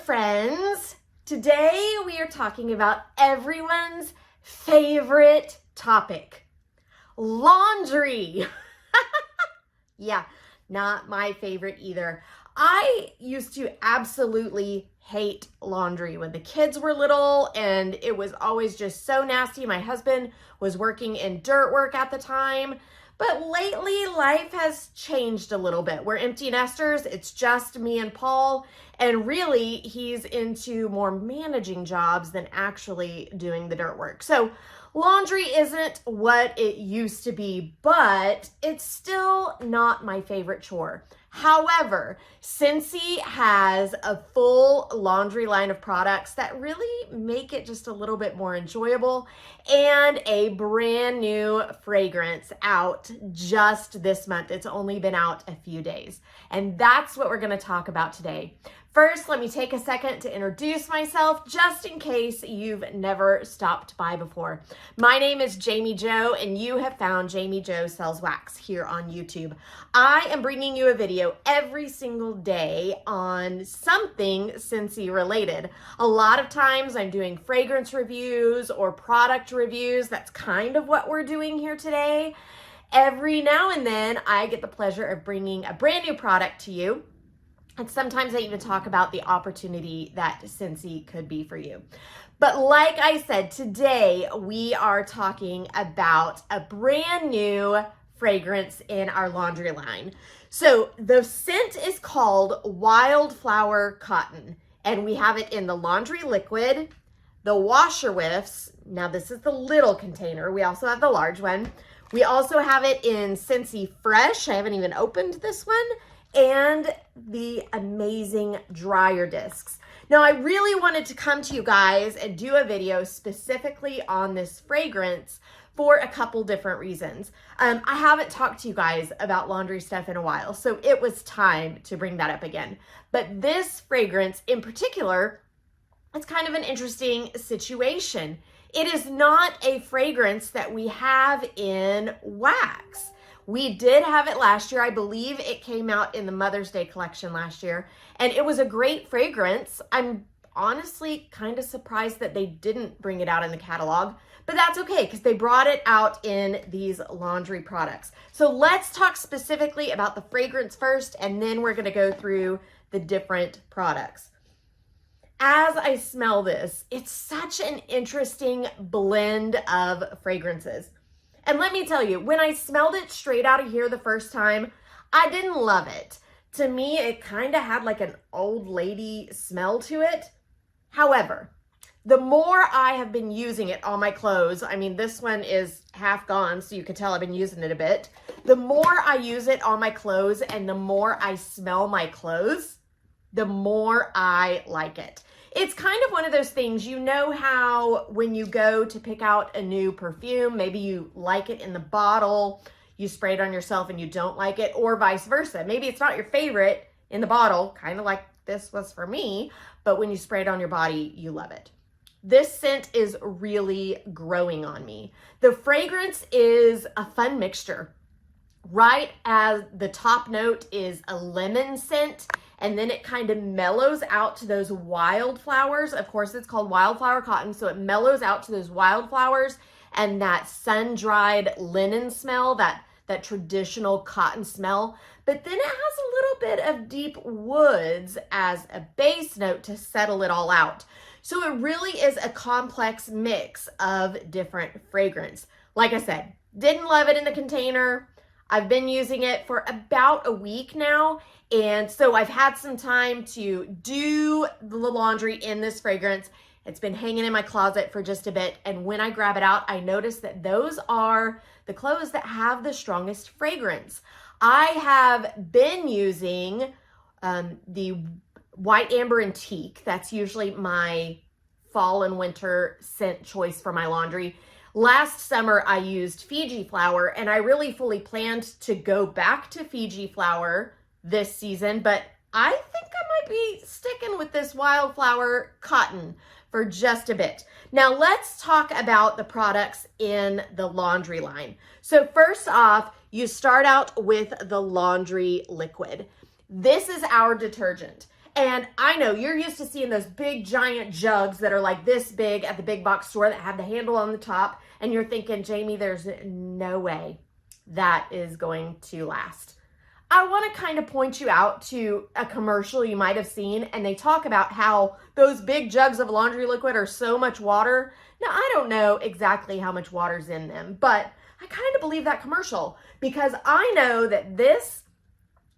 friends. Today we are talking about everyone's favorite topic, laundry. Yeah, not my favorite either. I used to absolutely hate laundry when the kids were little, and it was always just so nasty. My husband was working in dirt work at the time. But lately, life has changed a little bit. We're empty nesters. It's just me and Paul. And really, he's into more managing jobs than actually doing the dirt work. So laundry isn't what it used to be, but it's still not my favorite chore. However, Scentsy has a full laundry line of products that really make it just a little bit more enjoyable, and a brand new fragrance out just this month. It's only been out a few days, and that's what we're going to talk about today. First, let me take a second to introduce myself, just in case you've never stopped by before. My name is Jami Jo, and you have found Jami Jo Sells Wax here on YouTube. I am bringing you a video every single day on something Scentsy related. A lot of times I'm doing fragrance reviews or product reviews. That's kind of what we're doing here today. Every now and then I get the pleasure of bringing a brand new product to you. And sometimes I even talk about the opportunity that Scentsy could be for you. But like I said, today we are talking about a brand new fragrance in our laundry line. So the scent is called Wildflower Cotton, and we have it in the laundry liquid, the washer whiffs. Now this is the little container. We also have the large one. We also have it in Scentsy Fresh. I haven't even opened this one. And the amazing dryer discs. Now, I really wanted to come to you guys and do a video specifically on this fragrance for a couple different reasons. I haven't talked to you guys about laundry stuff in a while, so it was time to bring that up again. But this fragrance in particular, it's kind of an interesting situation. It is not a fragrance that we have in wax. We did have it last year. I believe it came out in the Mother's Day collection last year, and it was a great fragrance. I'm honestly kind of surprised that they didn't bring it out in the catalog, but that's okay because they brought it out in these laundry products. So let's talk specifically about the fragrance first, and then we're going to go through the different products. As I smell this, it's such an interesting blend of fragrances. And let me tell you, when I smelled it straight out of here the first time, I didn't love it. To me, it kind of had like an old lady smell to it. However, the more I have been using it on my clothes, I mean, this one is half gone, so you can tell I've been using it a bit. The more I use it on my clothes and the more I smell my clothes, the more I like it. It's kind of one of those things, you know how when you go to pick out a new perfume, maybe you like it in the bottle, you spray it on yourself and you don't like it, or vice versa. Maybe it's not your favorite in the bottle, kind of like this was for me, but when you spray it on your body, you love it. This scent is really growing on me. The fragrance is a fun mixture. Right as the top note is a lemon scent, and then it kind of mellows out to those wildflowers. Of course, it's called Wildflower Cotton, so it mellows out to those wildflowers and that sun-dried linen smell, that traditional cotton smell. But then it has a little bit of deep woods as a base note to settle it all out. So it really is a complex mix of different fragrance. Like I said, didn't love it in the container. I've been using it for about a week now, and so I've had some time to do the laundry in this fragrance. It's been hanging in my closet for just a bit, and when I grab it out, I notice that those are the clothes that have the strongest fragrance. I have been using the White Amber and Teak. That's usually my fall and winter scent choice for my laundry. Last summer, I used Fiji Flower, and I really fully planned to go back to Fiji Flower this season, but I think I might be sticking with this Wildflower Cotton for just a bit. Now, let's talk about the products in the laundry line. So first off, you start out with the laundry liquid. This is our detergent. And I know you're used to seeing those big giant jugs that are like this big at the big box store that have the handle on the top. And you're thinking, Jamie, there's no way that is going to last. I want to kind of point you out to a commercial you might have seen, and they talk about how those big jugs of laundry liquid are so much water. Now, I don't know exactly how much water's in them, but I kind of believe that commercial because I know that this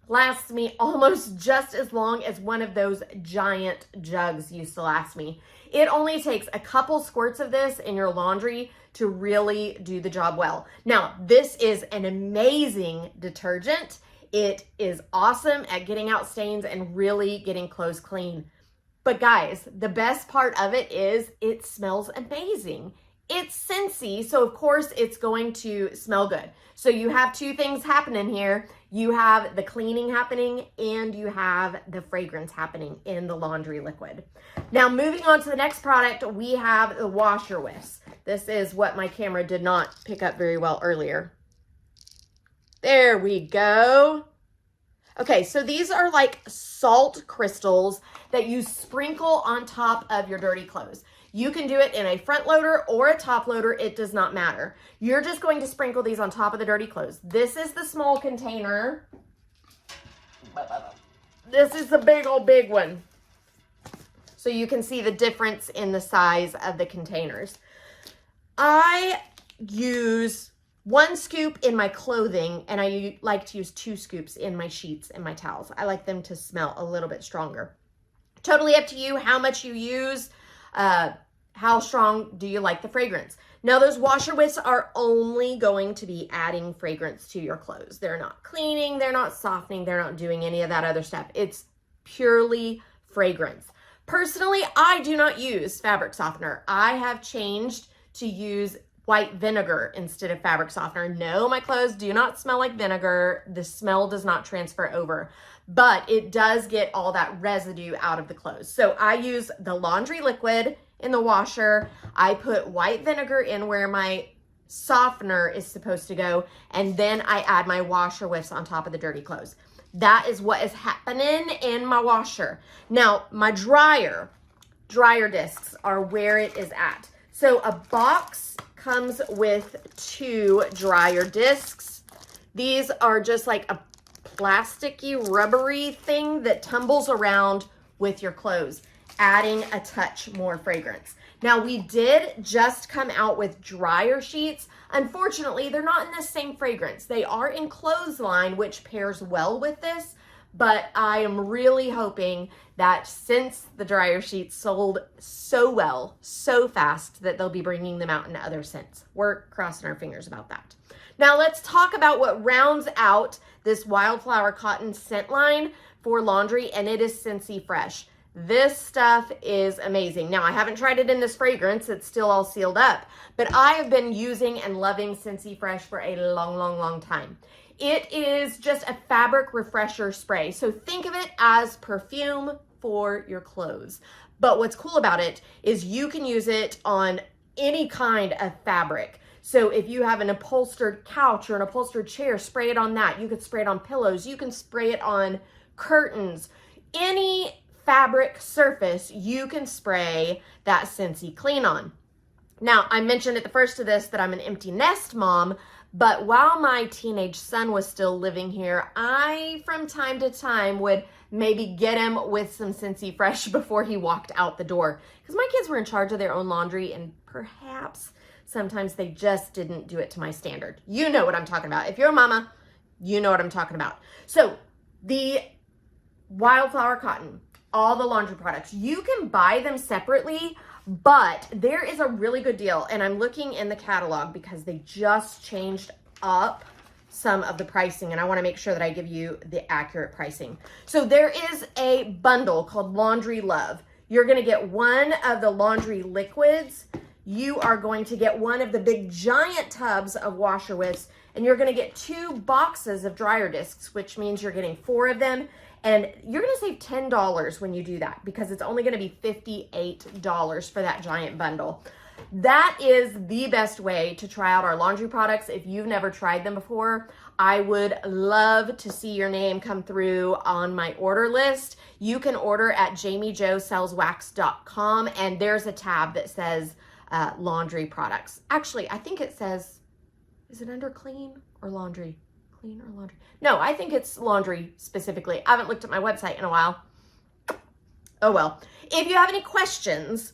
lasts me almost just as long as one of those giant jugs used to last me. It only takes a couple squirts of this in your laundry to really do the job well. Now, this is an amazing detergent. It is awesome at getting out stains and really getting clothes clean. But guys, the best part of it is it smells amazing. It's Scentsy, so of course it's going to smell good. So you have two things happening here. You have the cleaning happening and you have the fragrance happening in the laundry liquid. Now moving on to the next product, we have the washer whiffs. This is what my camera did not pick up very well earlier. There we go. Okay, so these are like salt crystals that you sprinkle on top of your dirty clothes. You can do it in a front loader or a top loader. It does not matter. You're just going to sprinkle these on top of the dirty clothes. This is the small container. This is the big old big one. So you can see the difference in the size of the containers. I use 1 scoop in my clothing, and I like to use 2 scoops in my sheets and my towels. I like them to smell a little bit stronger. Totally up to you how much you use, how strong do you like the fragrance. Now those washer whiffs are only going to be adding fragrance to your clothes. They're not cleaning, they're not softening, they're not doing any of that other stuff. It's purely fragrance. Personally, I do not use fabric softener. I have changed to use white vinegar instead of fabric softener. No, my clothes do not smell like vinegar. The smell does not transfer over, but it does get all that residue out of the clothes. So I use the laundry liquid in the washer. I put white vinegar in where my softener is supposed to go, and then I add my washer whiffs on top of the dirty clothes. That is what is happening in my washer. Now, my dryer discs are where it is at. So a box comes with 2 dryer discs. These are just like a plasticky, rubbery thing that tumbles around with your clothes, adding a touch more fragrance. Now, we did just come out with dryer sheets. Unfortunately, they're not in the same fragrance. They are in clothesline, which pairs well with this, but I am really hoping that since the dryer sheets sold so well, so fast, that they'll be bringing them out in other scents. We're crossing our fingers about that. Now let's talk about what rounds out this Wildflower Cotton scent line for laundry, and it is Scentsy Fresh. This stuff is amazing. Now, I haven't tried it in this fragrance. It's still all sealed up, but I have been using and loving Scentsy Fresh for a long, long, long time. It is just a fabric refresher spray. So think of it as perfume for your clothes. But what's cool about it is you can use it on any kind of fabric. So if you have an upholstered couch or an upholstered chair, spray it on that. You could spray it on pillows. You can spray it on curtains. Any fabric surface, you can spray that Scentsy Clean on. Now, I mentioned at the first of this that I'm an empty nest mom, but while my teenage son was still living here, I, from time to time, would maybe get him with some Scentsy Fresh before he walked out the door. Because my kids were in charge of their own laundry, and perhaps sometimes they just didn't do it to my standard. You know what I'm talking about. If you're a mama, you know what I'm talking about. So the Wildflower Cotton, all the laundry products, you can buy them separately, but there is a really good deal, and I'm looking in the catalog because they just changed up some of the pricing, and I want to make sure that I give you the accurate pricing. So there is a bundle called Laundry Love. You're going to get one of the laundry liquids. You are going to get one of the big giant tubs of washer whiffs, and you're going to get 2 boxes of dryer discs, which means you're getting 4 of them. And you're going to save $10 when you do that, because it's only going to be $58 for that giant bundle. That is the best way to try out our laundry products. If you've never tried them before, I would love to see your name come through on my order list. You can order at JamiJoSellsWax.com, and there's a tab that says laundry products. Actually, I think it says, is it under clean or laundry? Clean or laundry? No, I think it's laundry specifically. I haven't looked at my website in a while. Oh well. If you have any questions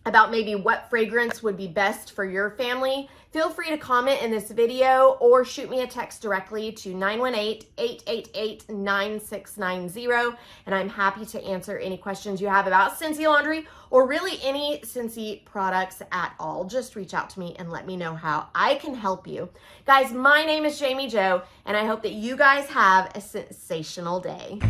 about maybe what fragrance would be best for your family, feel free to comment in this video or shoot me a text directly to 918-888-9690, and I'm happy to answer any questions you have about Scentsy Laundry or really any Scentsy products at all. Just reach out to me and let me know how I can help you. Guys, my name is Jami Jo, and I hope that you guys have a sensational day.